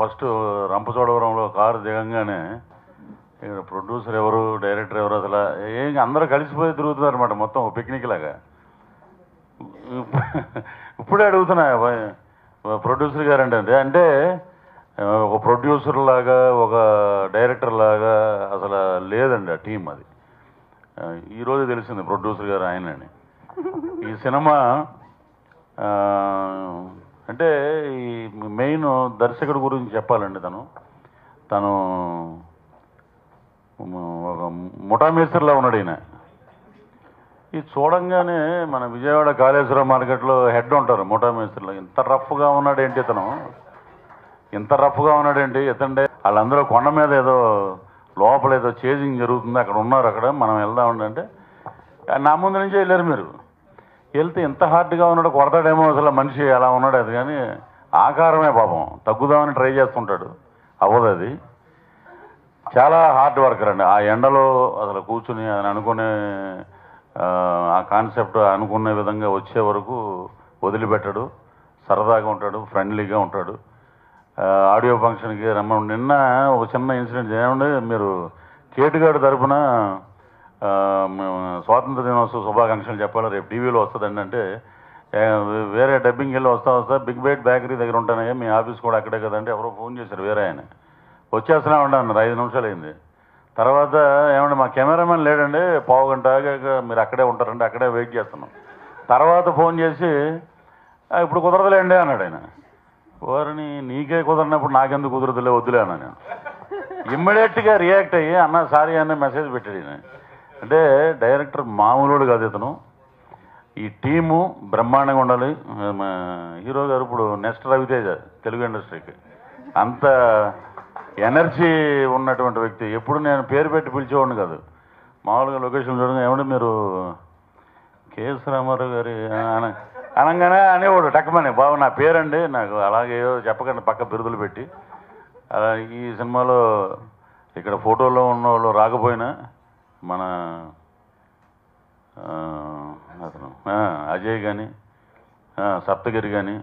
First రంపచోడవరంలో car దిగంగానే ఇక్కడ producer ఎవరు, director ఎవరు, అసలు ఏం అందరూ కలిసిపోయి తిరుగుతున్నారు అనమాట, మొత్తం పిక్నిక్ లాగా. ఇప్పుడే అడుగుతున్నా ప్రొడ్యూసర్ గారు అంటే ఒక ప్రొడ్యూసర్ లాగా, ఒక డైరెక్టర్ లాగా అసలు లేదండి ఆ టీం. అది ఈరోజు తెలిసింది ప్రొడ్యూసర్ గారు ఆయనని. ఈ సినిమా అంటే ఈ మెయిన్ దర్శకుడి గురించి చెప్పాలండి. తను ఒక ముఠామేస్త్రిలా ఉన్నాడు ఈయన. ఇది చూడంగానే మన విజయవాడ కాళేశ్వరం మార్కెట్లో హెడ్ ఉంటారు ముఠామేస్త్రిలో. ఇంత రఫ్గా ఉన్నాడేంటి ఇతండే వాళ్ళందరూ కొండ మీద ఏదో లోపల ఏదో చేజింగ్ జరుగుతుంది, అక్కడ ఉన్నారు, అక్కడ మనం వెళ్దామండి అంటే నా ముందు నుంచే వెళ్ళారు. మీరు వెళ్తే ఎంత హార్డ్గా ఉన్నాడు, కొడతాడేమో అసలు మనిషి అలా ఉన్నాడు. అది కానీ ఆకారమే పాపం, తగ్గుదామని ట్రై చేస్తుంటాడు, అవ్వదు. అది చాలా హార్డ్ వర్కర్ అండి. ఆ ఎండలో అసలు కూర్చుని అని అనుకునే ఆ కాన్సెప్ట్ అనుకునే విధంగా వచ్చే వరకు వదిలిపెట్టాడు. సరదాగా ఉంటాడు, ఫ్రెండ్లీగా ఉంటాడు. ఆడియో ఫంక్షన్కి రమ్మని నిన్న ఒక చిన్న ఇన్సిడెంట్ ఏమంటే, మీరు కేటుగాడు తరపున స్వాతంత్ర దినోత్సవ శుభాకాంక్షలు చెప్పాలి, రేపు టీవీలో వస్తుందండి అంటే, వేరే డబ్బింగ్ వెళ్ళి వస్తా బిగ్ బైట్ బేకరీ దగ్గర ఉంటానయ్యా, మీ ఆఫీస్ కూడా అక్కడే కదంటే ఎవరో ఫోన్ చేశారు వేరే ఆయన. వచ్చేస్తున్నామండి అన్నారు. 5 నిమిషాలు అయింది. తర్వాత ఏమంటే మా కెమెరామెన్ లేడండి, పావు గంట మీరు అక్కడే ఉంటారండి, అక్కడే వెయిట్ చేస్తున్నాం. తర్వాత ఫోన్ చేసి ఇప్పుడు కుదరదులేండి అన్నాడు ఆయన. వారిని నీకే కుదరనప్పుడు నాకెందుకు కుదరదులే, వద్దులే అన్నా నేను. ఇమ్మీడియట్గా రియాక్ట్ అయ్యి అన్న సారీ అన్న మెసేజ్ పెట్టాడు ఈయన. అంటే డైరెక్టర్ మామూలుడు కాదు ఇతను. ఈ టీము బ్రహ్మాండంగా ఉండాలి. హీరో గారు ఇప్పుడు నెక్స్ట్ రవితేజ తెలుగు ఇండస్ట్రీకి అంత ఎనర్జీ ఉన్నటువంటి వ్యక్తి. ఎప్పుడు నేను పేరు పెట్టి పిలిచేవాడిని కాదు, మామూలుగా లొకేషన్ చూడగా ఏమంటే మీరు కేఎస్ రామారావు గారి అనగానే అనేవాడు టక్కమని, బాబు నా పేరండి, నాకు అలాగే చెప్పకండి పక్క బిరుదులు పెట్టి. అలా ఈ సినిమాలో ఇక్కడ ఫోటోలో ఉన్న వాళ్ళు రాకపోయినా మన అతను అజయ్ కానీ, సప్తగిరి కానీ,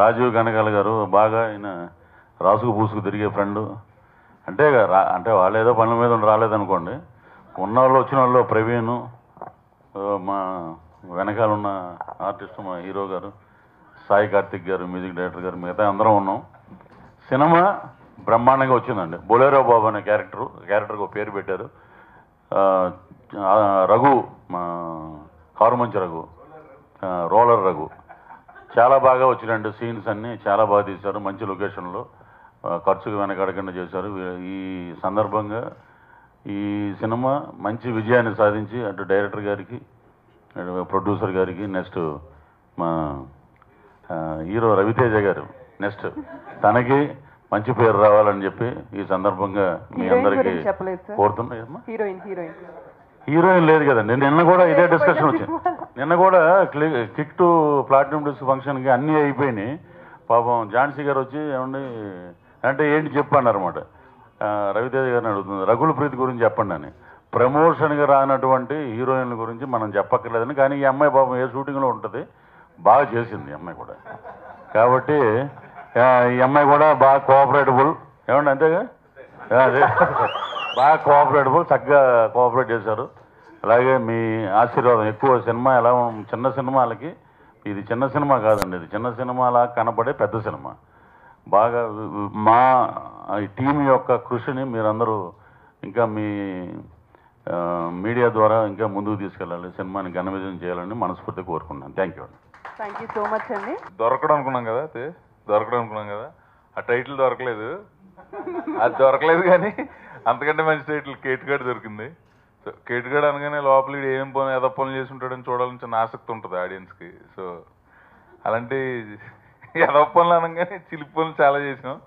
రాజీవ్ గనకాల గారు బాగా ఆయన రాసుకు పూసుకు తిరిగే ఫ్రెండు. అంటే వాళ్ళు ఏదో పనుల మీద రాలేదనుకోండి, ఉన్న వాళ్ళు వచ్చిన వాళ్ళు ప్రవీణ్, మా వెనకాల ఉన్న ఆర్టిస్ట్ మా హీరో గారు, సాయి కార్తిక్ గారు మ్యూజిక్ డైరెక్టర్ గారు, మిగతా అందరం ఉన్నాం. సినిమా బ్రహ్మాండంగా వచ్చిందండి. బొలేరో బాబు అనే క్యారెక్టర్కి ఒక పేరు పెట్టారు. రఘు, మా కారుమంచి రఘు, రోలర్ రఘు, చాలా బాగా వచ్చినండి. సీన్స్ అన్నీ చాలా బాగా తీశారు, మంచి లొకేషన్లో, ఖర్చుకు వెనకడకుండా చేశారు. ఈ సందర్భంగా ఈ సినిమా మంచి విజయాన్ని సాధించి అటు డైరెక్టర్ గారికి, ప్రొడ్యూసర్ గారికి, నెక్స్ట్ మా హీరో రవితేజ గారు నెక్స్ట్ తనకి మంచి పేరు రావాలని చెప్పి ఈ సందర్భంగా మీ అందరికీ కోరుతున్నా. హీరోయిన్ లేదు కదండి. నిన్న కూడా ఇదే డిస్కషన్ వచ్చింది. నిన్న కూడా కిక్ టు ప్లాటినం డిస్క్ ఫంక్షన్కి అన్నీ అయిపోయినాయి. పాపం ఝాన్సీ గారు వచ్చి ఏమండి అంటే ఏంటి చెప్పండి అనమాట. రవితేజ గారిని అడుగుతుంది, రఘుల ప్రీతి గురించి చెప్పండి అని. ప్రమోషన్గా రానటువంటి హీరోయిన్ల గురించి మనం చెప్పక్కర్లేదని. కానీ ఈ అమ్మాయి పాపం ఏ షూటింగ్లో ఉంటుంది, బాగా చేసింది ఈ అమ్మాయి కూడా. కాబట్టి ఈ అమ్మాయి కూడా బాగా కోఆపరేటబుల్, ఏమండి అంతేగా, అదే బాగా కోఆపరేటబుల్, చక్కగా కోఆపరేట్ చేశారు. అలాగే మీ ఆశీర్వాదం ఎక్కువ. సినిమా ఎలా చిన్న సినిమాలకి ఇది చిన్న సినిమా కాదండి, ఇది చిన్న సినిమాలా కనపడే పెద్ద సినిమా. బాగా మా ఈ టీం యొక్క కృషిని మీరందరూ ఇంకా మీ మీడియా ద్వారా ఇంకా ముందుకు తీసుకెళ్ళాలి, సినిమాని ఘన విజయం చేయాలని మనస్ఫూర్తిగా కోరుకున్నాను. థ్యాంక్ యూ సో మచ్ అండి. దొరకడం అనుకున్నాం కదా, ఆ టైటిల్ దొరకలేదు. అది దొరకలేదు కానీ అంతకంటే మంచి టైటిల్ కేటుగాడు దొరికింది. సో కేటుగాడు అనగానే లోపలికి ఏం పని ఏదో పనులు చేసి ఉంటాడని చూడాలని చిన్న ఆసక్తి ఉంటుంది ఆడియన్స్కి. సో అలాంటి ఏదో పనులు అనగానే చిలిపి పనులు చాలా చేసాం.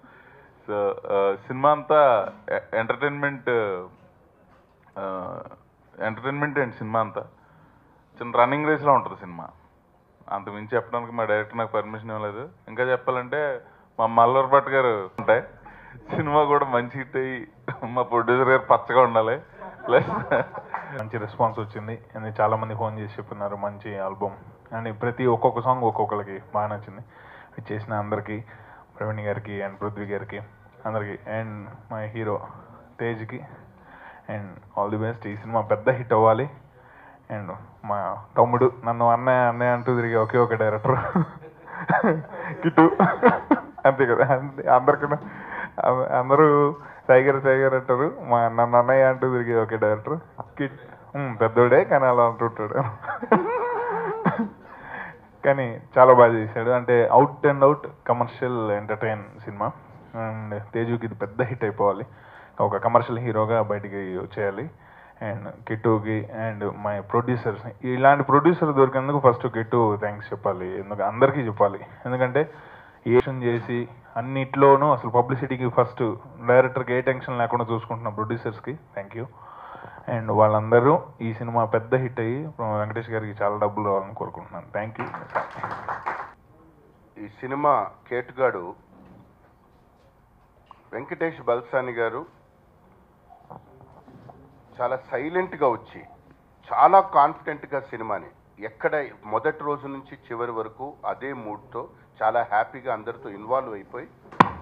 సో సినిమా అంతా ఎంటర్టైన్మెంట్ అండ్ సినిమా అంతా చిన్న రన్నింగ్ రేస్లో ఉంటుంది సినిమా. అంత మించి చెప్పడానికి మా డైరెక్టర్ నాకు పర్మిషన్ ఇవ్వలేదు. ఇంకా చెప్పాలంటే మా మల్లూరు భట్ గారు ఉంటాయి. సినిమా కూడా మంచి హిట్ అయ్యి మా ప్రొడ్యూసర్ గారు పచ్చగా ఉండాలి. ప్లస్ మంచి రెస్పాన్స్ వచ్చింది అండ్ చాలా మంది ఫోన్ చేసి చెప్తున్నారు మంచి ఆల్బమ్ అండ్ ప్రతి ఒక్కొక్క సాంగ్ ఒక్కొక్కరికి బాగా నచ్చింది. చేసిన అందరికీ ప్రవీణ్ గారికి అండ్ పృథ్వీ గారికి అందరికి అండ్ మా హీరో తేజ్కి అండ్ ఆల్ ది బెస్ట్. ఈ సినిమా పెద్ద హిట్ అవ్వాలి. అండ్ మా తమ్ముడు నన్ను అన్నయ్య అన్నయ్య అంటూ తిరిగి ఒకే ఒక డైరెక్టర్ కిట్టు, అంతే కదా. అందరికన్నా అందరూ టైగర్ టైగర్ అంటారు, నన్ను అన్నయ్య అంటూ తిరిగి ఒకే డైరెక్టర్ కిట్. పెద్దోడే కానీ అలా అంటుంటాడు. కానీ చాలా బాగా చేశాడు. అంటే out and out commercial entertain cinema. And తేజుకి ఇది పెద్ద హిట్ అయిపోవాలి, ఒక కమర్షియల్ హీరోగా బయటికి వచ్చేయాలి. అండ్ కిట్టుకి అండ్ మై ప్రొడ్యూసర్స్, ఇలాంటి ప్రొడ్యూసర్ దొరికేందుకు ఫస్ట్ కిట్టు థ్యాంక్స్ చెప్పాలి, అందరికీ చెప్పాలి. ఎందుకంటే ఏషన్ చేసి అన్నిట్లోనూ అసలు పబ్లిసిటీకి ఫస్ట్ డైరెక్టర్కి ఏ టెన్షన్ లేకుండా చూసుకుంటున్న ప్రొడ్యూసర్స్కి థ్యాంక్ యూ. అండ్ వాళ్ళందరూ ఈ సినిమా పెద్ద హిట్ అయ్యి వెంకటేష్ గారికి చాలా డబ్బులు రావాలని కోరుకుంటున్నాను. Thank you. ఈ సినిమా కేటుగాడు వెంకటేష్ బల్సాని గారు చాలా సైలెంట్గా వచ్చి చాలా కాన్ఫిడెంట్గా సినిమాని ఎక్కడ మొదటి రోజు నుంచి చివరి వరకు అదే మూడ్తో చాలా హ్యాపీగా అందరితో ఇన్వాల్వ్ అయిపోయి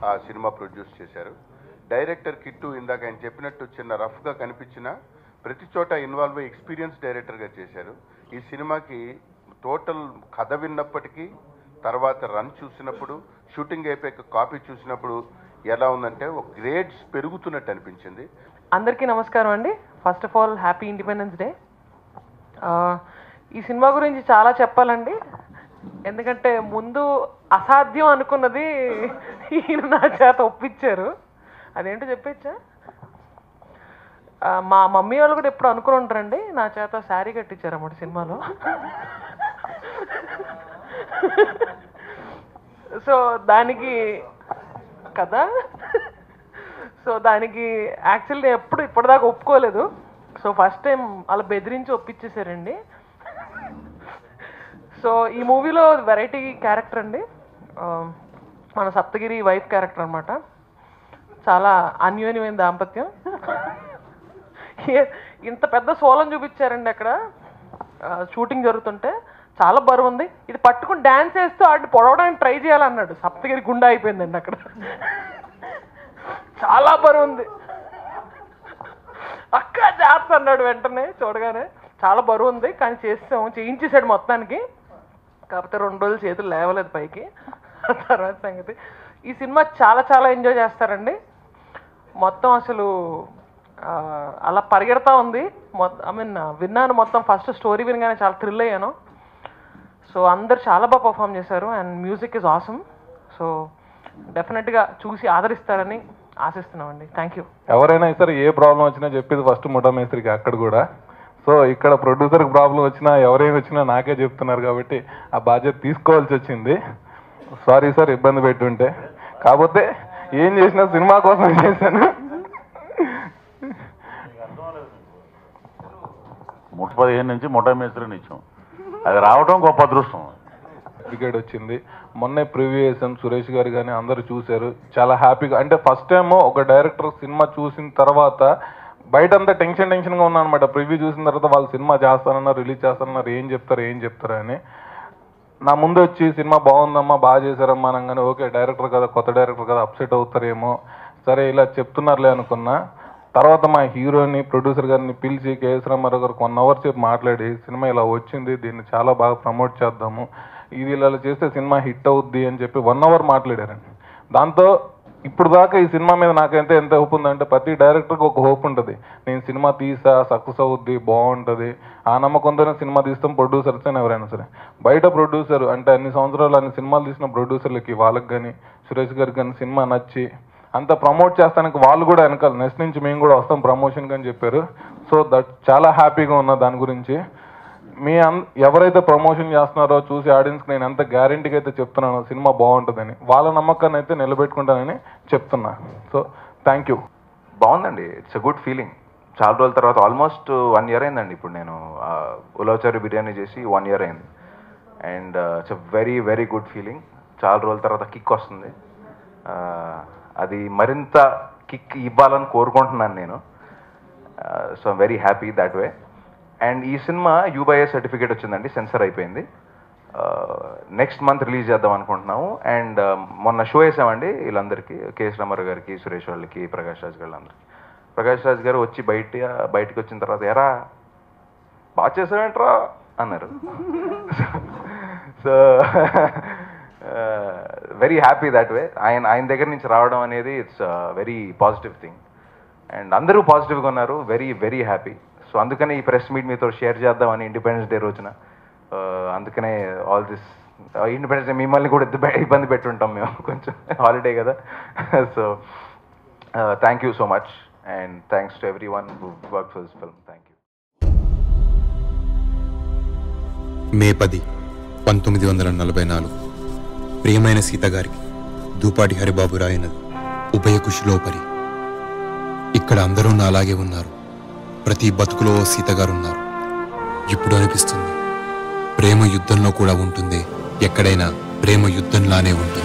ఆ సినిమా ప్రొడ్యూస్ చేశారు. డైరెక్టర్ కిట్టు ఇందాక ఆయన చెప్పినట్టు చిన్న రఫ్గా కనిపించిన ప్రతి చోట ఇన్వాల్వ్ అయ్యి ఎక్స్పీరియన్స్ డైరెక్టర్గా చేశారు. ఈ సినిమాకి టోటల్ కథ విన్నప్పటికీ తర్వాత రన్ చూసినప్పుడు షూటింగ్ అయిపోయాక కాపీ చూసినప్పుడు ఎలా ఉందంటే ఒక గ్రేడ్స్ పెరుగుతున్నట్టు అనిపించింది. అందరికీ నమస్కారం అండి. First of all happy independence day. ఈ సినిమా గురించి చాలా చెప్పాలండి, ఎందుకంటే ముందు అసాధ్యం అనుకున్నది ఈయన నా చేత ఒప్పించారు. అదేంటో చెప్పచ్చా? మా మమ్మీ వాళ్ళు కూడా ఎప్పుడు అనుకుని ఉంటారండి, నా చేత శారీ కట్టించారు అన్నమాట సినిమాలో. సో దానికి కదా, సో దానికి యాక్చువల్లీ ఎప్పుడు ఇప్పటిదాకా ఒప్పుకోలేదు. సో ఫస్ట్ టైం అలా బెదిరించి ఒప్పించేశారండి. సో ఈ మూవీలో వెరైటీ క్యారెక్టర్ అండి, మన సప్తగిరి వైఫ్ క్యారెక్టర్ అనమాట. చాలా అన్యోన్యమైన దాంపత్యం. ఇంత పెద్ద సోలం చూపించారండి అక్కడ షూటింగ్ జరుగుతుంటే. చాలా బరువు ఉంది, ఇది పట్టుకుని డ్యాన్స్ వేస్తూ ఆడిని పొడవడానికి ట్రై చేయాలన్నాడు. సప్తగిరి గుండె అయిపోయిందండి అక్కడ. చాలా బరువు ఉంది, అక్క జాగ్రత్త అన్నాడు వెంటనే చూడగానే. చాలా బరువు ఉంది కానీ చేయించేసాడు మొత్తానికి. కాకపోతే 2 రోజులు చేతులు లేవలేదు పైకి. తర్వాత సంగతి, ఈ సినిమా చాలా చాలా ఎంజాయ్ చేస్తారండి. మొత్తం అసలు అలా పరిగెడతా ఉంది. విన్నాను మొత్తం, ఫస్ట్ స్టోరీ వినగానే చాలా థ్రిల్ అయ్యాను. సో అందరు చాలా బాగా పర్ఫామ్ చేశారు and music is awesome. So డెఫినెట్గా చూసి ఆదరిస్తారని ఆశిస్తున్నామండి. Thank you. ఎవరైనా సరే ఏ ప్రాబ్లం వచ్చినా చెప్పేది ఫస్ట్ ముఠా మేస్త్రికి అక్కడ కూడా. సో ఇక్కడ ప్రొడ్యూసర్కి ప్రాబ్లం వచ్చినా ఎవరేమి వచ్చినా నాకే చెప్తున్నారు కాబట్టి ఆ బాధ్యత తీసుకోవాల్సి వచ్చింది. సారీ సార్ ఇబ్బంది పెట్టుంటే. కాకపోతే ఏం చేసినా సినిమా కోసం చేశాను. 15 నుంచి ముఠా మేస్త్రిని ఇచ్చాం, అది రావడం గొప్ప అదృష్టం. సర్టిఫికేట్ వచ్చింది. మొన్నే ప్రివ్యూ చేసాం, సురేష్ గారు కానీ అందరూ చూశారు. చాలా హ్యాపీగా, అంటే ఫస్ట్ టైం ఒక డైరెక్టర్ సినిమా చూసిన తర్వాత బయట అంతా టెన్షన్గా ఉన్నాను అనమాట. ప్రివ్యూ చూసిన తర్వాత వాళ్ళు సినిమా చేస్తానన్నారు, రిలీజ్ చేస్తానన్నారు, ఏం చెప్తారు అని. నా ముందు వచ్చి సినిమా బాగుందమ్మా, బాగా చేశారమ్మా అనగానే ఓకే డైరెక్టర్ కదా, కొత్త డైరెక్టర్ కదా, అప్సెట్ అవుతారేమో, సరే ఇలా చెప్తున్నారులే అనుకున్నా. తర్వాత మా హీరోని ప్రొడ్యూసర్ గారిని పిలిచి కేఎస్ రామారావు గారు 1 అవర్ సేపు మాట్లాడి సినిమా ఇలా వచ్చింది, దీన్ని చాలా బాగా ప్రమోట్ చేద్దాము, ఇది ఇలా చేస్తే సినిమా హిట్ అవుద్ది అని చెప్పి 1 అవర్ మాట్లాడారండి. దాంతో ఇప్పుడు దాకా ఈ సినిమా మీద నాకైతే ఎంత హోప్ ఉందంటే, ప్రతి డైరెక్టర్కి ఒక హోప్ ఉంటుంది, నేను సినిమా తీసా సక్సెస్ అవుద్ది, బాగుంటుంది, ఆ నమ్మకంతోనే సినిమా తీస్తాం ప్రొడ్యూసర్స్ అని ఎవరైనా సరే. బయట ప్రొడ్యూసర్ అంటే అన్ని సంవత్సరాలు అన్ని సినిమాలు తీసిన ప్రొడ్యూసర్లకి వాళ్ళకి కానీ సురేష్ గారికి కానీ సినిమా నచ్చి అంత ప్రమోట్ చేస్తానికి వాళ్ళు కూడా వెనకాల నెక్స్ట్ నుంచి మేము కూడా వస్తాం ప్రమోషన్కి అని చెప్పారు. సో దట్ చాలా హ్యాపీగా ఉన్నా దాని గురించి. ఎవరైతే ప్రమోషన్ చేస్తున్నారో చూసి ఆడియన్స్కి నేను ఎంత గ్యారెంటీగా అయితే చెప్తున్నానో సినిమా బాగుంటుందని, వాళ్ళ నమ్మకాన్ని అయితే నిలబెట్టుకుంటానని చెప్తున్నా. So thank you. బాగుందండి, ఇట్స్ ఎ గుడ్ ఫీలింగ్. చాలా రోజుల తర్వాత ఆల్మోస్ట్ 1 year అయిందండి. ఇప్పుడు నేను ఉలవచారు బిర్యానీ చేసి 1 year అయింది. And it's a very very good feeling. చాలా రోజుల తర్వాత కిక్ వస్తుంది, అది మరింత కిక్ ఇవ్వాలని కోరుకుంటున్నాను నేను. So I'm very happy that way. And ఈ సినిమా UBI సర్టిఫికేట్ వచ్చిందండి, సెన్సర్ అయిపోయింది. నెక్స్ట్ మంత్ రిలీజ్ చేద్దాం అనుకుంటున్నాము. అండ్ మొన్న షో వేసామండి వీళ్ళందరికీ, కేఎస్ రామారావు గారికి, సురేష్ వాళ్ళకి, ప్రకాష్ రాజ్ గారు. ప్రకాష్ రాజ్ గారు వచ్చి బయటికి వచ్చిన తర్వాత ఎరా బాగా చేసావేంట్రా అన్నారు. So very happy that way. ఆయన దగ్గర నుంచి రావడం అనేది it's very positive thing. And అందరూ పాజిటివ్గా ఉన్నారు, వెరీ వెరీ హ్యాపీ. సో అందుకనే ఈ ప్రెస్ మీట్ మీతో షేర్ చేద్దామని ఇండిపెండెన్స్ డే రోజున. అందుకనే ఆల్ దిస్ ఇండిపెండెన్స్ డే మిమ్మల్ని కూడా ఇబ్బంది పెట్టుంటాం మేము, కొంచెం హాలిడే కదా. So thank you so much and thanks to everyone who work for this film. Thank you. May 10, 1944 ప్రియమైన సీత గారికి దూపాటి హరిబాబు రాయనది ఉభయ కుశలోపరి. ఇక్కడ అందరూ నాలాగే ఉన్నారు, ప్రతి బతుకులో సీతగారున్నారు. ఇప్పుడు అనిపిస్తుంది ప్రేమ యుద్ధంలో కూడా ఉంటుంది, ఎక్కడైనా ప్రేమ యుద్ధంలానే ఉంటుంది.